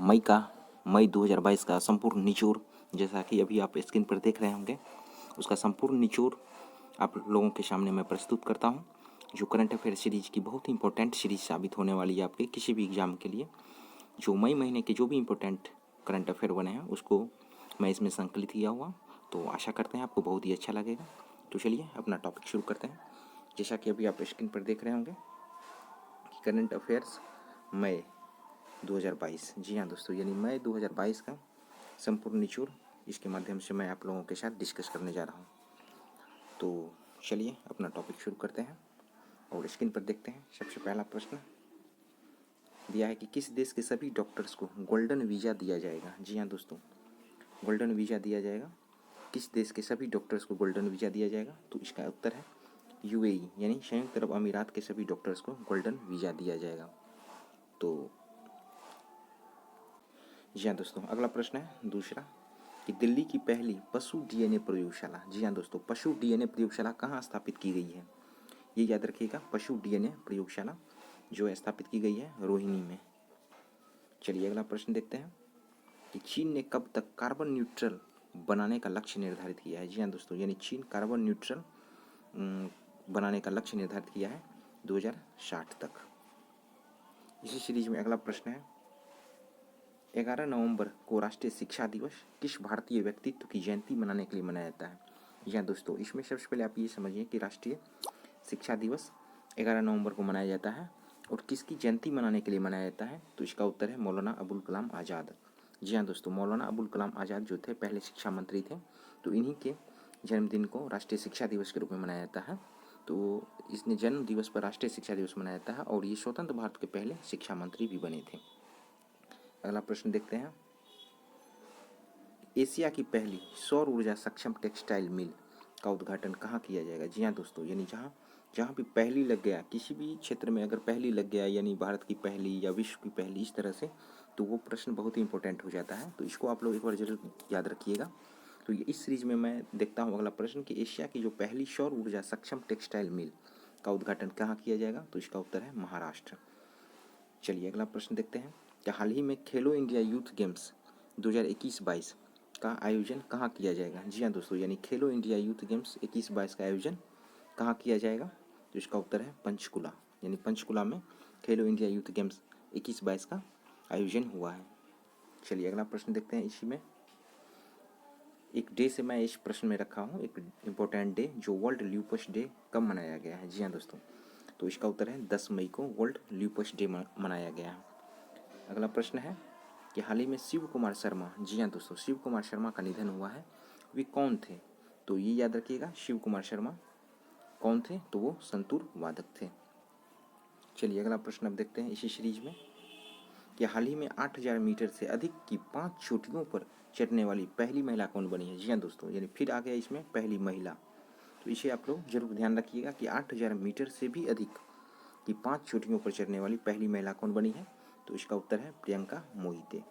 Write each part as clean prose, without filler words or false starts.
मई 2022 का संपूर्ण निचोड़, जैसा कि अभी आप स्क्रीन पर देख रहे होंगे, उसका संपूर्ण निचोड़ आप लोगों के सामने मैं प्रस्तुत करता हूं, जो करंट अफेयर सीरीज की बहुत ही इंपॉर्टेंट सीरीज साबित होने वाली है आपके किसी भी एग्जाम के लिए। जो मई महीने के जो भी इंपॉर्टेंट करंट अफेयर बने हैं उसको मैं इसमें संकलित किया हुआ, तो आशा करते हैं आपको बहुत ही अच्छा लगेगा। तो चलिए अपना टॉपिक शुरू करते हैं। जैसा कि अभी आप स्क्रीन पर देख रहे होंगे कि करंट अफेयर्स मई 2022, जी हाँ दोस्तों, यानी मई 2022 का संपूर्ण निचोड़, इसके माध्यम से मैं आप लोगों के साथ डिस्कस करने जा रहा हूँ। तो चलिए अपना टॉपिक शुरू करते हैं और स्क्रीन पर देखते हैं। सबसे पहला प्रश्न दिया है कि किस देश के सभी डॉक्टर्स को गोल्डन वीज़ा दिया जाएगा। जी हाँ दोस्तों, गोल्डन वीज़ा दिया जाएगा। किस देश के सभी डॉक्टर्स को गोल्डन वीज़ा दिया जाएगा? तो इसका उत्तर है यूएई, यानी संयुक्त अरब अमीरात के सभी डॉक्टर्स को गोल्डन वीज़ा दिया जाएगा। तो जी हाँ दोस्तों, अगला प्रश्न है दूसरा कि दिल्ली की पहली पशु डीएनए प्रयोगशाला, जी हाँ दोस्तों, पशु डीएनए प्रयोगशाला कहाँ स्थापित की गई है? ये याद रखिएगा, पशु डीएनए प्रयोगशाला जो है स्थापित की गई है रोहिणी में। चलिए अगला प्रश्न देखते हैं कि चीन ने कब तक कार्बन न्यूट्रल बनाने का लक्ष्य निर्धारित किया है? जी हाँ दोस्तों, यानी चीन कार्बन न्यूट्रल बनाने का लक्ष्य निर्धारित किया है 2060 तक। इसी सीरीज में अगला प्रश्न है 11 नवंबर को राष्ट्रीय शिक्षा दिवस किस भारतीय व्यक्तित्व की जयंती मनाने के लिए मनाया जाता है? जी हाँ दोस्तों, इसमें सबसे पहले आप ये समझिए कि राष्ट्रीय शिक्षा दिवस 11 नवंबर को मनाया जाता है और किसकी जयंती मनाने के लिए मनाया जाता है? तो इसका उत्तर है मौलाना अबुल कलाम आज़ाद। जी हाँ दोस्तों, मौलाना अबुल कलाम आज़ाद जो थे पहले शिक्षा मंत्री थे, तो इन्हीं के जन्मदिन को राष्ट्रीय शिक्षा दिवस के रूप में मनाया जाता है। तो इसने जन्म दिवस पर राष्ट्रीय शिक्षा दिवस मनाया जाता है और ये स्वतंत्र भारत के पहले शिक्षा मंत्री भी बने थे। अगला प्रश्न देखते हैं, एशिया की पहली सौर ऊर्जा सक्षम टेक्सटाइल मिल का उद्घाटन कहाँ किया जाएगा? जी हाँ दोस्तों, यानी जहाँ भी पहली लग गया, किसी भी क्षेत्र में अगर पहली लग गया, यानी भारत की पहली या विश्व की पहली, इस तरह से, तो वो प्रश्न बहुत ही इंपॉर्टेंट हो जाता है। तो इसको आप लोग एक बार जरूर याद रखिएगा। तो ये इस सीरीज में मैं देखता हूँ अगला प्रश्न कि एशिया की जो पहली सौर ऊर्जा सक्षम टेक्सटाइल मिल का उद्घाटन कहाँ किया जाएगा? तो इसका उत्तर है महाराष्ट्र। चलिए अगला प्रश्न देखते हैं, क्या हाल ही में खेलो इंडिया यूथ गेम्स 2021-22 का आयोजन कहाँ किया जाएगा? जी हाँ दोस्तों, यानी खेलो इंडिया यूथ गेम्स 21-22 का आयोजन कहाँ किया जाएगा? तो इसका उत्तर है पंचकुला, यानी पंचकुला में खेलो इंडिया यूथ गेम्स 21-22 का आयोजन हुआ है। चलिए अगला प्रश्न देखते हैं। इसी में एक डे से मैं इस प्रश्न में रखा हूँ एक इम्पोर्टेंट डे, जो वर्ल्ड ल्यूपस डे कब मनाया गया है? जी हाँ दोस्तों, तो इसका उत्तर है 10 मई को वर्ल्ड ल्यूपस डे मनाया गया है। अगला प्रश्न है कि हाल ही में शिव कुमार शर्मा, जी हाँ दोस्तों, शिव कुमार शर्मा का निधन हुआ है, वे कौन थे? तो ये याद रखिएगा, शिव कुमार शर्मा कौन थे? तो वो संतूर वादक थे। चलिए अगला प्रश्न अब देखते हैं इसी सीरीज में कि हाल ही में 8000 मीटर से अधिक की 5 चोटियों पर चढ़ने वाली पहली महिला कौन बनी है? जी हाँ दोस्तों, यानी फिर आ गया इसमें पहली महिला, तो इसे आप लोग जरूर ध्यान रखिएगा कि 8000 मीटर से भी अधिक की 5 चोटियों पर चढ़ने वाली पहली महिला कौन बनी है? तो इसका उत्तर है प्रियंका मोहिते।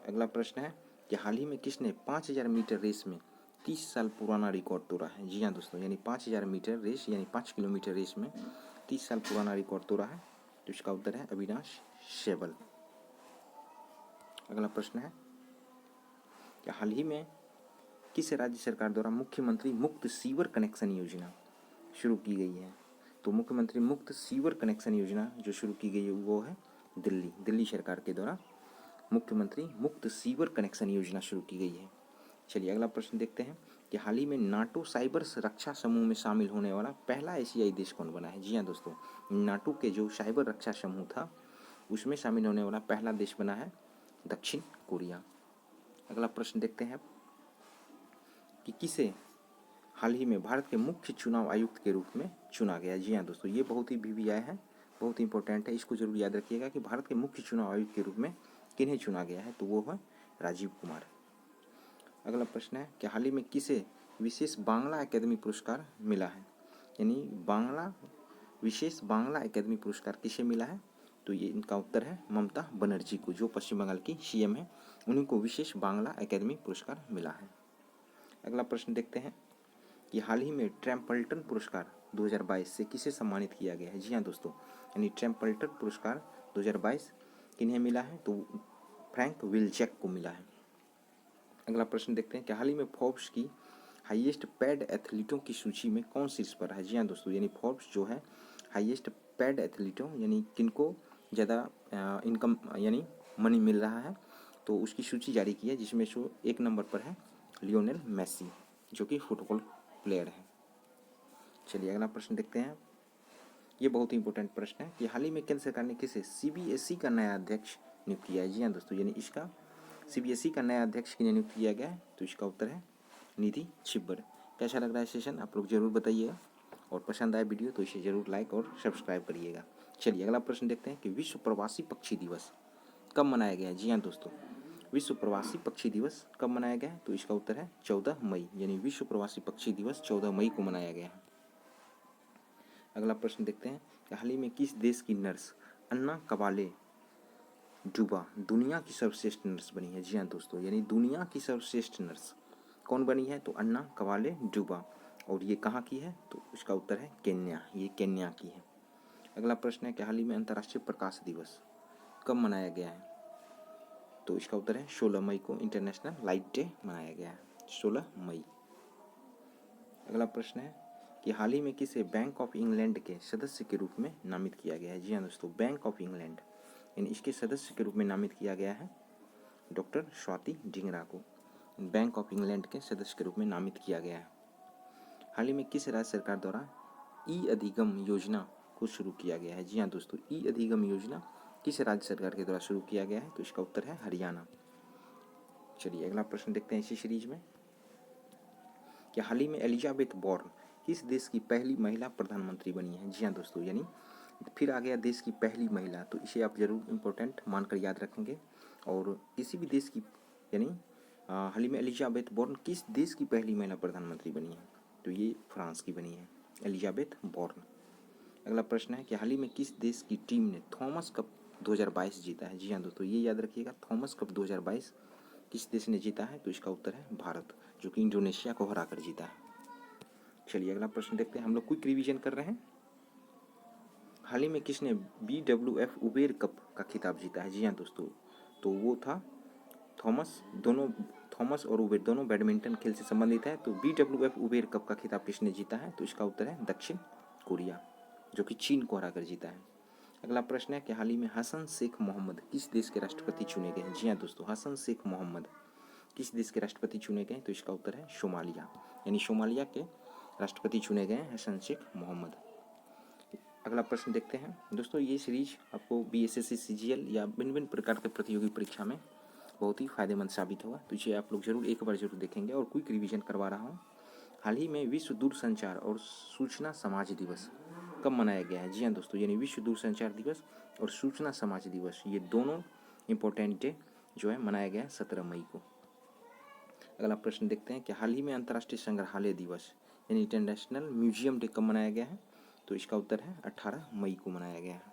अगला प्रश्न है कि हाल ही में किसने 5000 मीटर रेस में 30 साल पुराना रिकॉर्ड तोड़ा है? जी हाँ दोस्तों, यानी 5000 मीटर रेस, यानी 5 किलोमीटर रेस में 30 साल पुराना रिकॉर्ड तोड़ा है, तो इसका उत्तर है अविनाश सेबल। अगला प्रश्न है कि हाल ही में किस राज्य सरकार द्वारा मुख्यमंत्री मुक्त सीवर कनेक्शन योजना शुरू की गई है? तो मुख्यमंत्री मुक्त सीवर कनेक्शन योजना जो शुरू की गई है वो है दिल्ली सरकार के द्वारा मुख्यमंत्री मुक्त सीवर कनेक्शन योजना शुरू की गई है। चलिए अगला प्रश्न देखते हैं कि हाल ही में नाटो साइबर रक्षा समूह में शामिल होने वाला पहला एशियाई देश कौन बना है? जी हाँ दोस्तों, नाटो के जो साइबर रक्षा समूह था उसमें शामिल होने वाला पहला देश बना है दक्षिण कोरिया। अगला प्रश्न देखते हैं कि किसे हाल ही में भारत के मुख्य चुनाव आयुक्त के रूप में चुना गया? जी हाँ दोस्तों, ये बहुत ही VVI है, बहुत ही इंपॉर्टेंट है, इसको जरूर याद रखिएगा कि भारत के मुख्य चुनाव आयुक्त के रूप में किन्हें चुना गया है? तो वो है राजीव कुमार। अगला प्रश्न है कि हाल ही में किसे विशेष बांग्ला अकादमी पुरस्कार मिला है? यानी विशेष बांग्ला अकादमी पुरस्कार किसे मिला है? तो ये इनका उत्तर है ममता बनर्जी को, जो पश्चिम बंगाल की CM है, उन्हीं को विशेष बांग्ला अकादमी पुरस्कार मिला है। अगला प्रश्न देखते हैं कि हाल ही में ट्रैम्पल्टन पुरस्कार 2022 से किसे सम्मानित किया गया है? जी हाँ दोस्तों, यानी ट्रैम्पल्टन पुरस्कार 2022 किन्हें मिला है? तो फ्रैंक विल्चेक को मिला है। अगला प्रश्न देखते हैं कि हाल ही में फोर्ब्स की हाईएस्ट पेड एथलीटों की सूची में कौन शीर्ष पर है। जी हाँ दोस्तों, यानी फोर्ब्स जो है हाईएस्ट पेड एथलीटों यानी किनको ज़्यादा इनकम यानी मनी मिल रहा है, तो उसकी सूची जारी की है, जिसमें से 1 नंबर पर है लियोनेल मेसी, जो कि फुटबॉल प्लेयर है। चलिए अगला प्रश्न देखते हैं। ये बहुत ही इंपॉर्टेंट प्रश्न है कि हाल ही में केंद्र सरकार ने किसे सीबीएसई का नया अध्यक्ष नियुक्त किया है। जी हाँ दोस्तों, यानी इसका सीबीएसई का नया अध्यक्ष किन्हें नियुक्त किया गया है, तो इसका उत्तर है निधि छिब्बर। कैसा लग रहा है सेशन, आप लोग जरूर बताइएगा, और पसंद आए वीडियो तो इसे जरूर लाइक और सब्सक्राइब करिएगा। चलिए अगला प्रश्न देखते हैं कि विश्व प्रवासी पक्षी दिवस कब मनाया गया है। जी हाँ दोस्तों, विश्व प्रवासी पक्षी दिवस कब मनाया गया है, तो इसका उत्तर है 14 मई, यानी विश्व प्रवासी पक्षी दिवस 14 मई को मनाया गया है। अगला प्रश्न देखते हैं कि हाल ही में किस देश की नर्स अन्ना कबाले डुबा दुनिया की सर्वश्रेष्ठ नर्स बनी है। जी हाँ दोस्तों, यानी दुनिया की सर्वश्रेष्ठ नर्स कौन बनी है, तो अन्ना कबाले डुबा, और ये कहाँ की है, तो इसका उत्तर है केन्या, ये केन्या की है। अगला प्रश्न है कि हाल ही में अंतर्राष्ट्रीय प्रकाश दिवस कब मनाया गया है, तो इसका उत्तर है 16 मई को इंटरनेशनल लाइट डे मनाया गया है, 16 मई। अगला प्रश्न है कि हाल ही में किसे बैंक ऑफ इंग्लैंड के सदस्य के रूप में नामित किया गया है। जी हाँ दोस्तों, बैंक ऑफ इंग्लैंड यानी इसके सदस्य के रूप में नामित किया गया है डॉक्टर स्वाति ढिंगरा को, बैंक ऑफ इंग्लैंड के सदस्य के रूप में नामित किया गया है। हाल ही में किस राज्य सरकार द्वारा ई अधिगम योजना को शुरू किया गया है। जी हाँ दोस्तों, ई अधिगम योजना किस राज्य सरकार के द्वारा शुरू किया गया है, तो इसका उत्तर है हरियाणा। चलिए अगला प्रश्न देखते हैं इसी सीरीज में कि हाल ही में एलिजाबेथ बोर्न किस देश की पहली महिला प्रधानमंत्री बनी है। जी हाँ दोस्तों, यानी फिर आ गया देश की पहली महिला, तो इसे आप जरूर इम्पोर्टेंट मानकर याद रखेंगे। और किसी भी देश की यानी हाल ही में एलिजाबेथ बोर्न किस देश की पहली महिला प्रधानमंत्री बनी है, तो ये फ्रांस की बनी है एलिजाबेथ बोर्न। अगला प्रश्न है कि हाल ही में किस देश की टीम ने थॉमस कप 2022 जीता है। जी हाँ दोस्तों, ये याद रखिएगा, थॉमस कप 2022 किस देश ने जीता है, तो इसका उत्तर है भारत, जो कि इंडोनेशिया को हराकर जीता है। चलिए अगला प्रश्न देखते हैं, हम लोग क्विक रिवीजन कर रहे हैं। हाल ही में किसने BWF उबेर कप का खिताब जीता है। जी हाँ दोस्तों, तो वो था थॉमस और उबेर दोनों बैडमिंटन खेल से संबंधित है, तो BWF उबेर कप का खिताब किसने जीता है, तो इसका उत्तर है दक्षिण कोरिया, जो कि चीन को हराकर जीता है। अगला प्रश्न है कि हाल ही में हसन शेख मोहम्मद किस देश के राष्ट्रपति चुने गए हैं। जी हाँ दोस्तों, हसन शेख मोहम्मद किस देश के राष्ट्रपति चुने गए, तो इसका उत्तर है सोमालिया, यानी सोमालिया के राष्ट्रपति चुने गए हैं हसन शेख मोहम्मद। अगला प्रश्न देखते हैं दोस्तों, ये सीरीज आपको BSSC CGL या भिन्न भिन्न प्रकार के प्रतियोगी परीक्षा में बहुत ही फायदेमंद साबित होगा, तो इसे आप लोग जरूर एक बार जरूर देखेंगे। और क्विक रिवीजन करवा रहा हूँ। हाल ही में विश्व दूरसंचार और सूचना समाज दिवस कब मनाया गया है। जी हाँ दोस्तों, यानी विश्व दूरसंचार दिवस और सूचना समाज दिवस, ये दोनों इम्पोर्टेंट डे जो है मनाया गया है 17 मई को। अगला प्रश्न देखते हैं कि हाल ही में अंतर्राष्ट्रीय संग्रहालय दिवस यानी इंटरनेशनल म्यूजियम डे कब मनाया गया है, तो इसका उत्तर है 18 मई को मनाया गया है।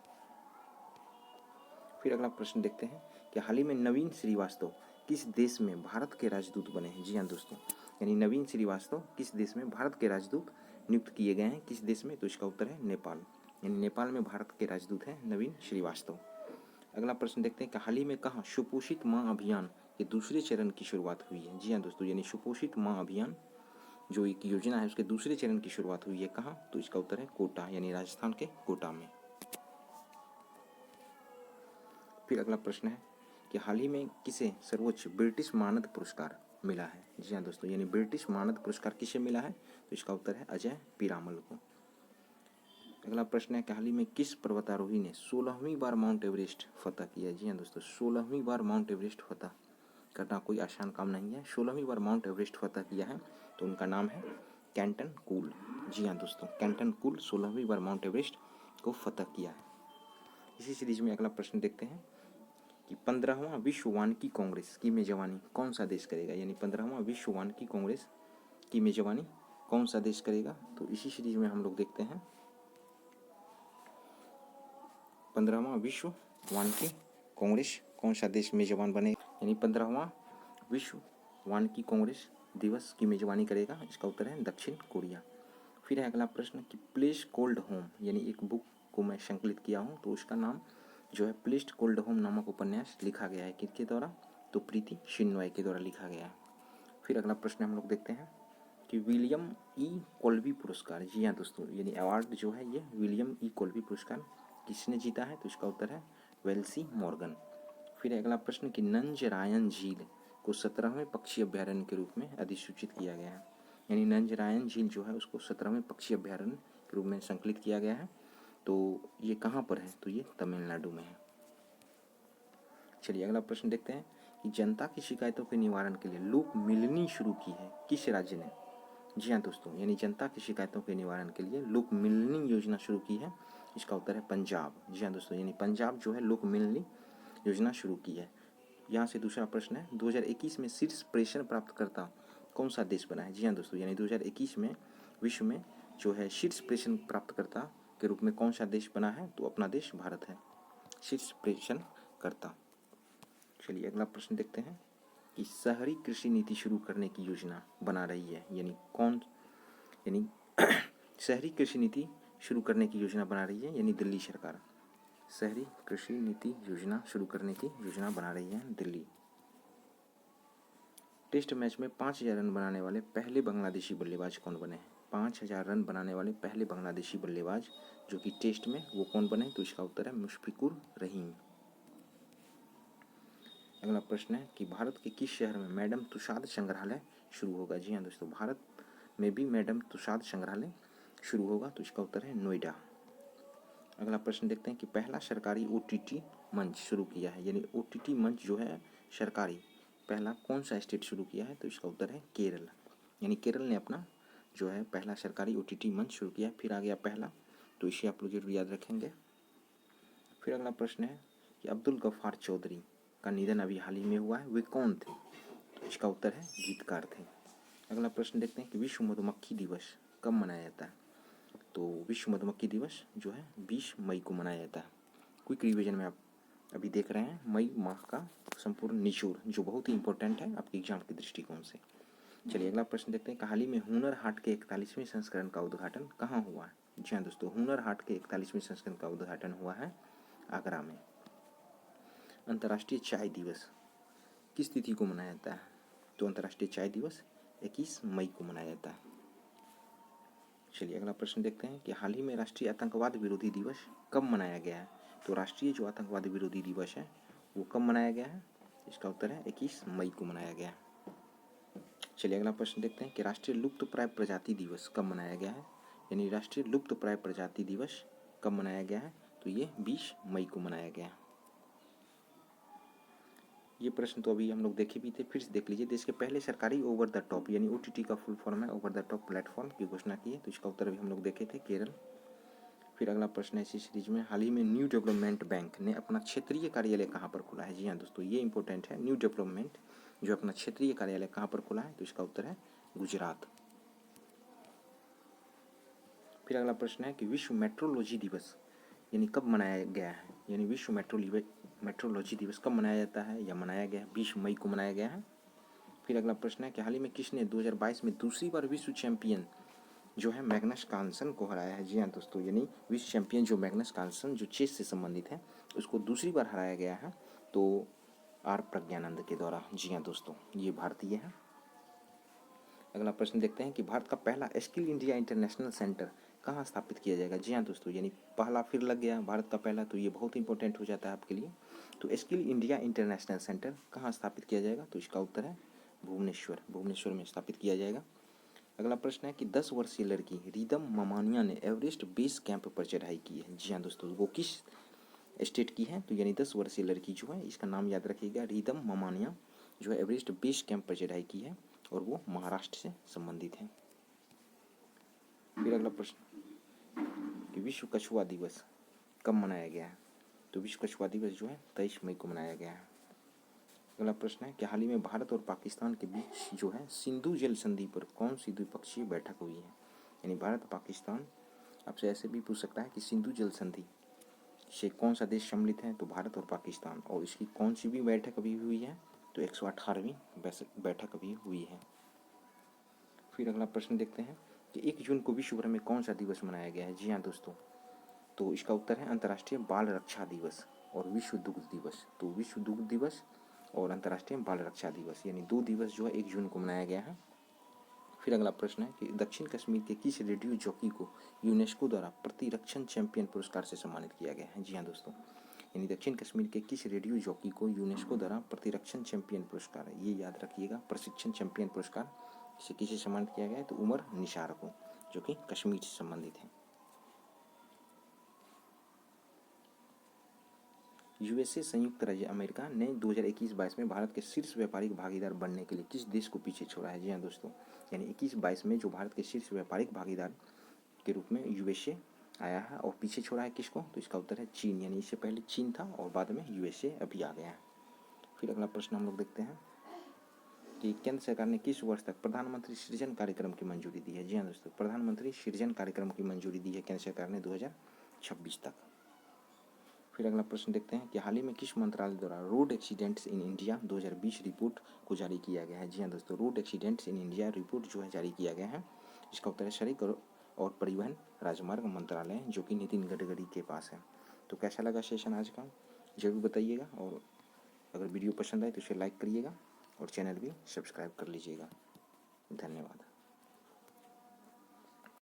फिर अगला प्रश्न देखते हैं कि हाल ही में नवीन श्रीवास्तव किस देश में भारत के राजदूत बने हैं। जी हाँ दोस्तों, यानी नवीन श्रीवास्तव किस देश में भारत के राजदूत नियुक्त किए गए हैं, किस देश में, तो इसका उत्तर है नेपाल, यानी नेपाल में भारत के राजदूत हैं नवीन श्रीवास्तव। अगला प्रश्न देखते हैं कि हाल ही में कहाँ सुपोषित माँ अभियान के दूसरे चरण की शुरुआत हुई है। जी हाँ दोस्तों, यानी सुपोषित माँ अभियान जो एक योजना है उसके दूसरे चरण की शुरुआत हुई है कहाँ, तो इसका उत्तर है कोटा, यानी राजस्थान के कोटा में। फिर अगला प्रश्न है कि हाल ही में किसे सर्वोच्च ब्रिटिश मानद पुरस्कार मिला है। जी हाँ दोस्तों, यानी ब्रिटिश मानद पुरस्कार किसे मिला है, तो इसका उत्तर है अजय पीरामल को। अगला प्रश्न है कि हाल ही में किस पर्वतारोही ने 16वीं बार माउंट एवरेस्ट फतह किया। जी हाँ दोस्तों, 16वीं बार माउंट एवरेस्ट फतह करना कोई आसान काम नहीं है। 16वीं बार माउंट एवरेस्ट फतह किया है, तो उनका नाम है कैंटन कूल। जी हाँ दोस्तों, कैंटन कूल 16वीं बार माउंट एवरेस्ट को फतह किया है। इसी सीरीज में अगला प्रश्न देखते हैं कि 15वां विश्व वानिकी कांग्रेस की मेजबानी कौन सा देश करेगा, यानी 15वां विश्व वानिकी कांग्रेस की मेजबानी कौन सा देश करेगा, तो इसी सीरीज में हम लोग देखते हैं 15वां विश्व वानिकी कांग्रेस कौन सा देश मेजबान बनेगा, यानी 15वां विश्व वानिकी कांग्रेस दिवस की मेजबानी करेगा, इसका उत्तर है दक्षिण कोरिया। फिर है अगला प्रश्न कि प्लेस कॉल्ड होम, यानी एक बुक को मैं संकलित किया हूँ, तो उसका नाम जो है प्लेस्ड कोल्ड होम नामक उपन्यास लिखा गया है किसके द्वारा? तो प्रीति शिनॉय के द्वारा लिखा गया है। फिर अगला प्रश्न हम लोग देखते हैं कि विलियम ई कोल्बी पुरस्कार, जी हाँ दोस्तों, यानी अवार्ड जो है ये विलियम ई कोल्बी पुरस्कार किसने जीता है? तो इसका उत्तर है वेल्सी मॉर्गन। फिर अगला प्रश्न कि नंजरायन झील को 17वें पक्षी अभ्यारण्य के रूप में अधिसूचित किया गया है, यानी नंजरायन झील जो है उसको 17वें पक्षी अभ्यारण्य के रूप में संकलित किया गया है। तो ये कहाँ पर है? तो ये तमिलनाडु में है। चलिए अगला प्रश्न देखते हैं कि जनता की शिकायतों के निवारण के लिए लोक मिलनी शुरू की है किस राज्य ने? जी हाँ दोस्तों, यानी जनता की शिकायतों के निवारण के लिए लोक मिलनी योजना शुरू की है, इसका उत्तर है पंजाब। जी हाँ दोस्तों, यानी पंजाब जो है लोक मिलनी योजना शुरू की है। यहाँ से दूसरा प्रश्न है 2021 में शीर्ष प्रेषण प्राप्तकर्ता कौन सा देश बना है? जी हाँ दोस्तों, यानी 2021 में विश्व में जो है शीर्ष प्रेषण प्राप्तकर्ता के रूप में कौन सा देश बना है? तो अपना देश भारत है शीर्ष प्रेषण करता। चलिए अगला प्रश्न देखते हैं कि शहरी कृषि नीति शुरू करने की योजना बना रही है, यानी कौन, यानी शहरी कृषि नीति शुरू करने की योजना बना रही है यानी दिल्ली सरकार। शहरी कृषि नीति योजना शुरू करने की योजना बना रही है दिल्ली। टेस्ट मैच में 5000 रन बनाने वाले पहले बांग्लादेशी बल्लेबाज कौन बने? 5000 रन बनाने वाले पहले बांग्लादेशी बल्लेबाज जो कि टेस्ट में, वो कौन बने? तो इसका उत्तर है मुशफिकुर रहीम। अगला प्रश्न है कि भारत के किस शहर में मैडम तुसाद संग्रहालय शुरू होगा? जी हाँ दोस्तों, भारत में भी मैडम तुसाद संग्रहालय शुरू होगा, तो इसका उत्तर है नोएडा। अगला प्रश्न देखते हैं कि पहला सरकारी OTT मंच शुरू किया है, यानी OTT मंच जो है सरकारी पहला कौन सा स्टेट शुरू किया है? तो इसका उत्तर है केरल, यानी केरल ने अपना जो है पहला सरकारी OTT मंच शुरू किया। फिर आ गया पहला, तो इसे आप लोग जरूर याद रखेंगे। फिर अगला प्रश्न है कि अब्दुल गफ्फार चौधरी का निधन अभी हाल ही में हुआ है, वे कौन थे? तो इसका उत्तर है गीतकार थे। अगला प्रश्न देखते हैं कि विश्व मधुमक्खी दिवस कब मनाया जाता है? तो विश्व मधुमक्खी दिवस जो है 20 मई को मनाया जाता है। क्विक रिवीजन में आप अभी देख रहे हैं मई माह का संपूर्ण निचोड़, जो बहुत ही इंपॉर्टेंट है आपके एग्जाम के दृष्टिकोण से। चलिए अगला प्रश्न देखते हैं कि हाल ही में हुनर हाट के 41वें संस्करण का उद्घाटन कहाँ हुआ है? जी हाँ दोस्तों, हुनर हाट के 41वें संस्करण का उद्घाटन हुआ है आगरा में। अंतर्राष्ट्रीय चाय दिवस किस तिथि को मनाया जाता है? तो अंतर्राष्ट्रीय चाय दिवस 21 मई को मनाया जाता है। चलिए अगला प्रश्न देखते हैं कि हाल ही में राष्ट्रीय आतंकवाद विरोधी दिवस कब मनाया गया है? तो राष्ट्रीय जो आतंकवाद विरोधी दिवस है वो कब मनाया गया है? इसका उत्तर है 21 मई को मनाया गया। चलिए अगला प्रश्न देखते हैं कि राष्ट्रीय लुप्तप्राय प्रजाति दिवस कब मनाया गया है? यानी राष्ट्रीय लुप्तप्राय प्रजाति दिवस कब मनाया गया है? तो ये 20 मई को मनाया गया। ये प्रश्न तो अभी हम लोग देखे भी थे, फिर से देख लीजिए। देश के पहले सरकारी ओवर द टॉप, यानी OTT का फुल फॉर्म है ओवर द टॉप प्लेटफॉर्म, की घोषणा की है, तो इसका उत्तर भी हम लोग देखे थे केरल। फिर अगला प्रश्न है इसी सीरीज में, हाल ही में न्यू डेवलपमेंट बैंक ने अपना क्षेत्रीय कार्यालय कहाँ पर खोला है? जी हाँ दोस्तों, ये इंपॉर्टेंट है, न्यू डेवलपमेंट जो अपना क्षेत्रीय कार्यालय कहाँ पर खोला है? तो इसका उत्तर है गुजरात। फिर अगला प्रश्न है कि विश्व मेट्रोलॉजी दिवस यानी कब मनाया गया है? यानी विश्व मेट्रोलॉजी दिवस कब मनाया जाता है या मनाया गया है? 20 मई को मनाया गया है। फिर अगला प्रश्न है कि हाल ही में किसने 2022 में दूसरी बार विश्व चैंपियन जो है मैग्नस कार्लसन को हराया है? जी हाँ दोस्तों, यानी विश्व चैंपियन जो मैग्नस कार्लसन जो चेस से संबंधित है उसको दूसरी बार हराया गया है, तो आर प्रज्ञानंद के द्वारा। जी हाँ दोस्तों, ये भारतीय है। अगला प्रश्न देखते हैं कि भारत का पहला स्किल इंडिया इंटरनेशनल सेंटर कहाँ स्थापित किया जाएगा? जी हाँ दोस्तों, यानी पहला फिर लग गया भारत का पहला, तो ये बहुत इंपॉर्टेंट हो जाता है आपके लिए। तो स्किल इंडिया इंटरनेशनल सेंटर कहाँ स्थापित किया जाएगा? तो इसका उत्तर है भुवनेश्वर में स्थापित किया जाएगा। अगला प्रश्न है कि 10 वर्षीय लड़की रिदम ममानिया ने एवरेस्ट बेस कैंप पर चढ़ाई की है। जी हाँ दोस्तों, वो किस स्टेट की है? तो यानी 10 वर्षीय लड़की जो है, इसका नाम याद रखिएगा, रिदम ममानिया, जो है एवरेस्ट बेस कैंप पर चढ़ाई की है और वो महाराष्ट्र से संबंधित है। फिर अगला प्रश्न कि विश्व कछुआ दिवस कब मनाया गया है? तो विश्व कछुआ दिवस जो है 23 मई को मनाया गया है। अगला प्रश्न है कि हाल ही में भारत और पाकिस्तान के बीच जो है सिंधु जल संधि पर कौन सी द्विपक्षीय बैठक हुई है? यानी भारत पाकिस्तान आपसे ऐसे भी पूछ सकता है कि सिंधु जल संधि से कौन सा देश सम्मिलित है? तो भारत और पाकिस्तान, और इसकी कौन सी भी बैठक अभी हुई है? तो 118वीं बैठक अभी हुई है। फिर अगला प्रश्न देखते हैं कि 1 जून को विश्व भर में कौन सा दिवस मनाया गया है? जी हाँ दोस्तों, तो इसका उत्तर है अंतर्राष्ट्रीय बाल रक्षा दिवस। और विश्व दुग्ध दिवस। तो विश्व दुग्ध दिवस और अंतर्राष्ट्रीय बाल रक्षा दिवस, यानी 2 दिवस जो है 1 जून को मनाया गया है। फिर अगला प्रश्न है कि दक्षिण कश्मीर के किस रेडियो जॉकी को यूनेस्को द्वारा प्रतिरक्षण चैंपियन पुरस्कार से सम्मानित किया गया है? जी हाँ दोस्तों, यानी दक्षिण कश्मीर के किस रेडियो जॉकी को यूनेस्को द्वारा प्रतिरक्षण चैंपियन पुरस्कार, ये याद रखिएगा, प्रशिक्षण चैंपियन पुरस्कार से किसे सम्मानित किया गया है? तो उमर निसार को, जो कि कश्मीर से संबंधित है। यूएसए संयुक्त राज्य अमेरिका ने 2021-22 में भारत के शीर्ष व्यापारिक भागीदार बनने के लिए किस देश को पीछे छोड़ा है? जी हाँ दोस्तों, यानी 21-22 में जो भारत के शीर्ष व्यापारिक भागीदार के रूप में यूएसए आया है और पीछे छोड़ा है किसको? तो इसका उत्तर है चीन, यानी इससे पहले चीन था और बाद में यूएसए अभी आ गया है। फिर अगला प्रश्न हम लोग देखते हैं कि केंद्र सरकार ने किस वर्ष तक प्रधानमंत्री सृजन कार्यक्रम की मंजूरी दी है? जी हाँ दोस्तों, प्रधानमंत्री सृजन कार्यक्रम की मंजूरी दी है केंद्र सरकार ने 2026 तक। फिर अगला प्रश्न देखते हैं कि हाल ही में किस मंत्रालय द्वारा road accidents in India 2020 report को जारी किया गया है? जी हाँ दोस्तों, road accidents in India report जो है जारी किया गया है। इसका उत्तर है सड़क और परिवहन राजमार्ग मंत्रालय, जो कि नितिन गडकरी के पास है। तो कैसा लगा सेशन आज का, जरूर बताइएगा, और अगर वीडियो पसंद आए तो इसे लाइक करिएगा और चैनल भी सब्सक्राइब कर लीजिएगा। धन्यवाद।